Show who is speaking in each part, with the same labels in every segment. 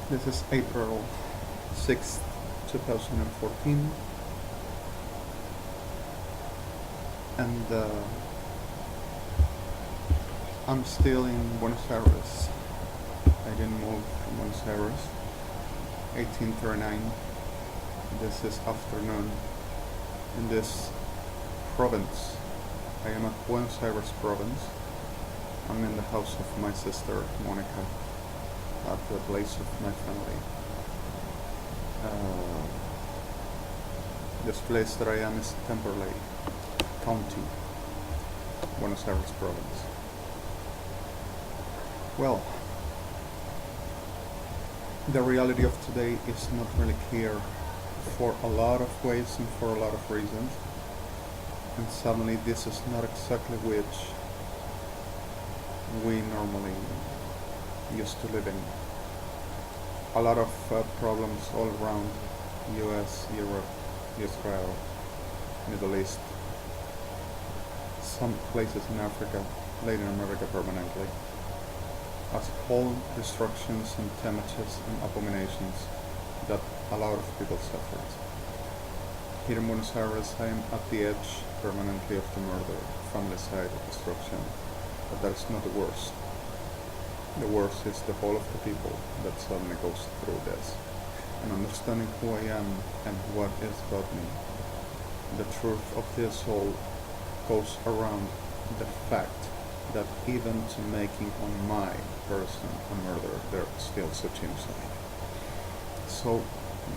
Speaker 1: This is April 6th, 2014, and I'm still in Buenos Aires. I didn't move from Buenos Aires. 1839. This is afternoon in this province. I am at Buenos Aires province. I'm in the house of my sister Monica, at the place of my family. This place that I am is Temperley County, Buenos Aires province. Well, the reality of today is not really clear for a lot of ways and for a lot of reasons, and suddenly this is not exactly which we normally used to live in. A lot of problems all around US, Europe, Israel, Middle East, some places in Africa, Latin America permanently, as whole destructions and damages and abominations that a lot of people suffered. Here in Buenos Aires I am at the edge permanently of the murder, family-side destruction, but that is not the worst. The worst is the whole of the people that suddenly goes through this. And understanding who I am and what is about me, the truth of this all goes around the fact that even to making on my person a murder, there still such inside. So,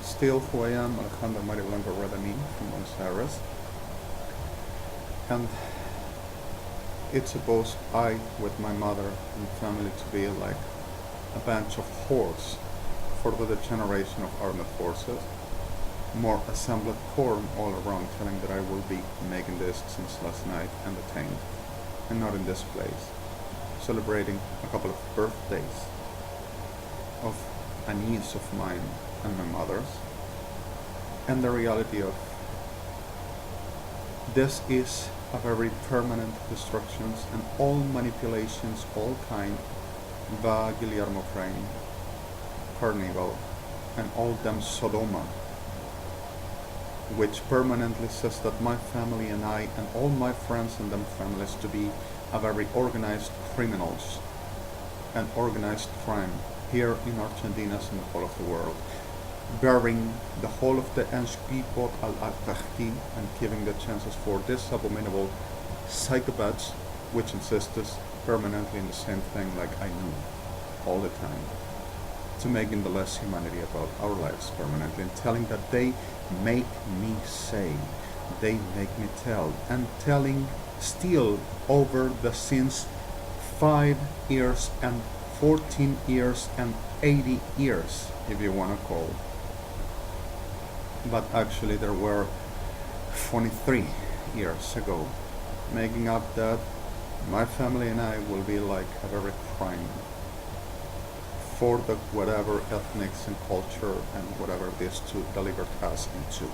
Speaker 1: still who I am, Alejandro Blanco REDEMI from Buenos Aires. And it's supposed I, with my mother and family, to be like a bunch of whores for the degeneration of armed forces, more assembled corps all around telling that I will be making this since last night and detained, and not in this place, celebrating a couple of birthdays of a niece of mine and my mother's, and the reality of this is a very permanent destructions and all manipulations, all kind, by Guillermo Frame, Carnival, and all them Sodoma, which permanently says that my family and I and all my friends and them families to be a very organized criminals and organized crime here in Argentina and the whole of the world, bearing the whole of the people al-Tahti and giving the chances for this abominable psychopaths which insist permanently in the same thing like I knew all the time, to making the less humanity about our lives permanently, and telling that they make me say, they make me tell, and telling still over the since 5 years and 14 years and 80 years, if you want to call. But actually there were 23 years ago, making up that my family and I will be like a very crime for the whatever ethnics and culture and whatever this to deliver us into.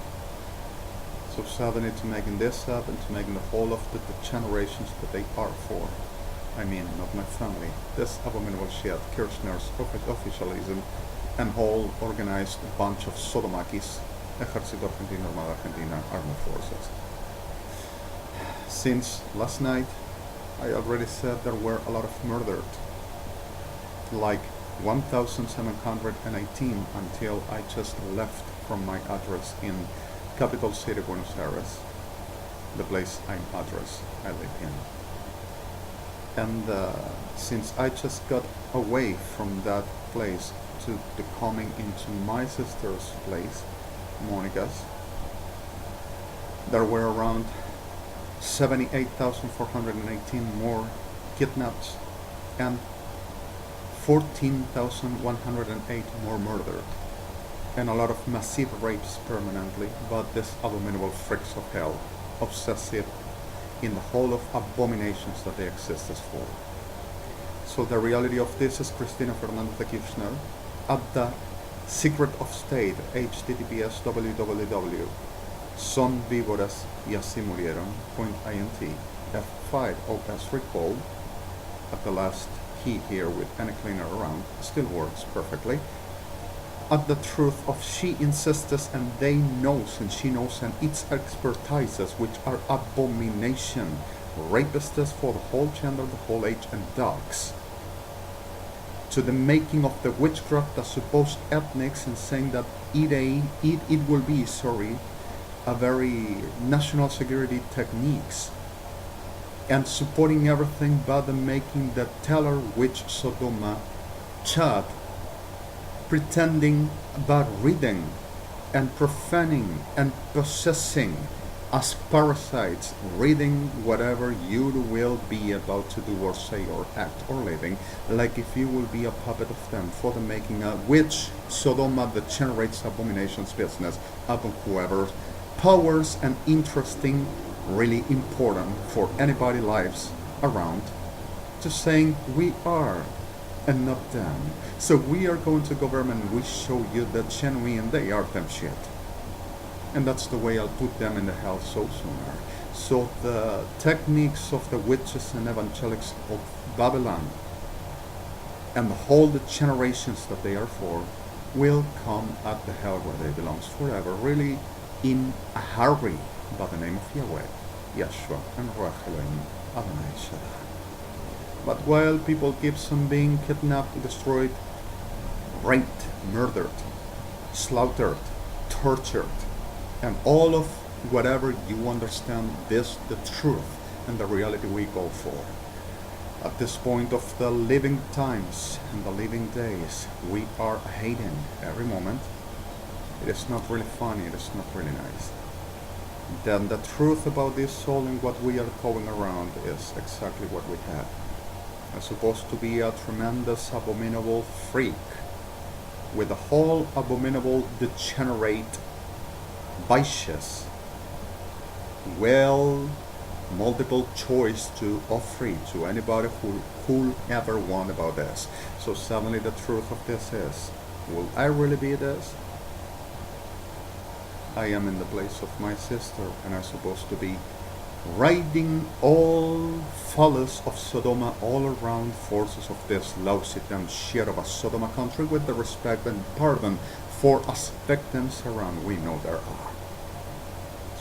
Speaker 1: So suddenly to making this up and to making the whole of the generations that they are for, I mean not my family, this abominable shit, Kirchner's officialism and whole organized bunch of Sodomakis, Ejército Argentino, Armada Argentina, Armed Forces. Since last night, I already said there were a lot of murdered, like 1,718 until I just left from my address in capital city Buenos Aires, the place I live in. And since I just got away from that place to the coming into my sister's place, Monica's, there were around 78,418 more kidnapped and 14,108 more murdered, and a lot of massive rapes permanently, but this abominable freaks of hell, obsessive in the whole of abominations that they exist as for. So the reality of this is Cristina Fernandez de Kirchner at the Secret of State, https www son víboras y así murieron.int F5 OS recall at the last key here with any cleaner around still works perfectly. at the truth of she insists and they knows and she knows and its expertises which are abomination, rapists for the whole gender, the whole age and dogs, to the making of the witchcraft, the supposed ethnics, and saying that it will be, a very national security techniques, and supporting everything but the making the teller witch Sodoma chat, pretending about reading and profaning and possessing as parasites, reading whatever you will be about to do or say or act or living, like if you will be a puppet of them for the making a witch Sodoma that generates abominations business upon whoever powers and interesting, really important for anybody lives around, just saying we are and not them. So we are going to government, we show you that genuine they are them shit. And that's the way I'll put them in the hell so sooner. So the techniques of the witches and evangelics of Babylon and the whole the generations that they are for will come at the hell where they belong forever, really in a hurry, by the name of Yahweh, Yeshua, and Ruach Elohim, Adonai Shaddai. But while people keep on being kidnapped, destroyed, raped, murdered, slaughtered, tortured, and all of whatever you understand this, the truth and the reality we go for. At this point of the living times and the living days, we are hating every moment. It is not really funny, it is not really nice. Then the truth about this soul and what we are going around is exactly what we have. I'm supposed to be a tremendous abominable freak with a whole abominable degenerate vicious multiple choice to offer to anybody who could ever want about this. So suddenly the truth of this is, will I really be this? I am in the place of my sister and I'm supposed to be riding all follies of Sodoma all around forces of this lousy damn shit of a Sodoma country with the respect and pardon for us victims around we know there are.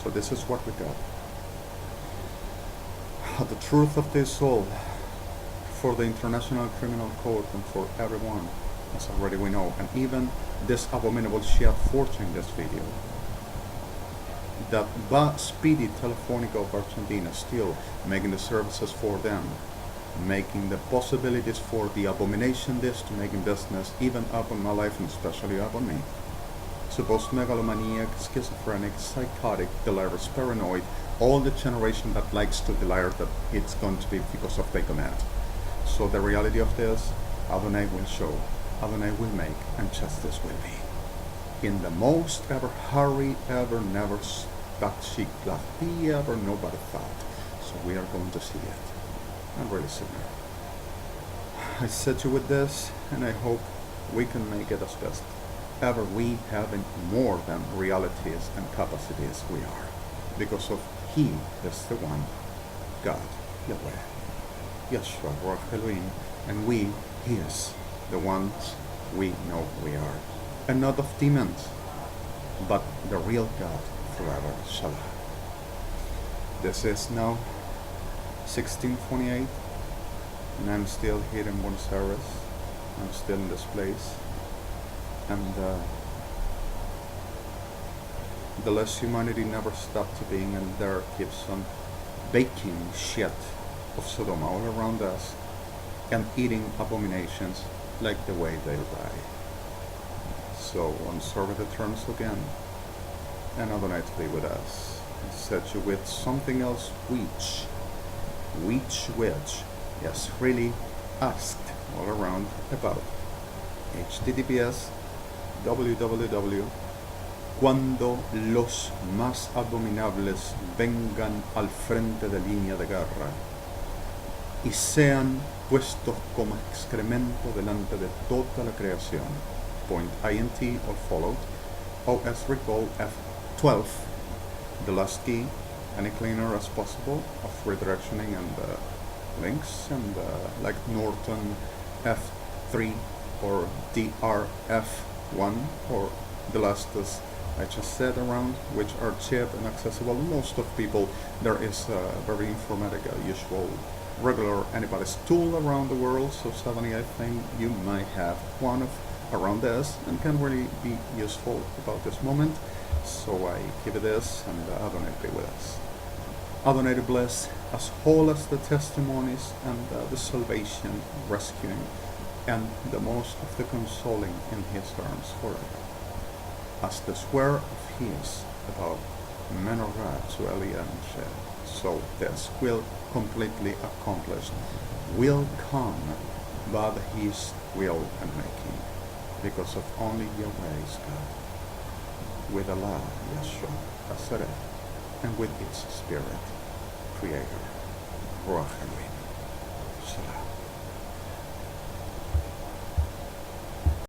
Speaker 1: So this is what we got. The truth of this all for the International Criminal Court and for everyone, as already we know, and even this abominable shit forging this video, that Speedy Telefonica of Argentina still making the services for them, making the possibilities for the abomination this to making business even upon my life and especially upon me. Supposed megalomaniac, schizophrenic, psychotic, delirious, paranoid, all the generation that likes to delire that it's going to be because of they command. So the reality of this, Adonai will show, Adonai will make, and justice will be. In the most ever hurry, ever, never, backseat, ever nobody thought. So we are going to see it. I'm really sooner. I set you with this, and I hope we can make it as best ever we having more than realities and capacities we are. Because of He is the one, God, Yahweh, Yeshua, Ruach Elohim, and we, He is the ones we know we are. And not of demons, but the real God forever, Shalom. This is now 1628, and I'm still here in Buenos Aires. I'm still in this place. And the less humanity never stopped being, and there keeps on baking shit of Sodoma all around us and eating abominations like the way they lie. So on serve the terms again, and Adonai to be with us, and set you with something else which, yes, really asked all around about. HTTPS www. Cuando los más abominables vengan al frente de línea de guerra y sean puestos como excremento delante de toda la creación. Point INT or followed. OS recall F12, the last key, any cleaner as possible of redirectioning and links, and like Norton F3 or DRF one, or the last is I just said around, which are cheap and accessible. Most of people, there is a very informatic, usual, regular anybody's tool around the world. So suddenly I think you might have one of around this and can really be useful about this moment. So I give it this, and I donate it with us. I donate bless as whole as the testimonies and the salvation, rescuing, and the most of the consoling in his arms forever. As the swear of his about menace to ALEJANDRO, so this will completely accomplished, will come by his will and making, because of only Yahweh is God, with Allah, Yeshua, Aseret, and with its Spirit, Creator, Ruach HaKodesh. Shalom.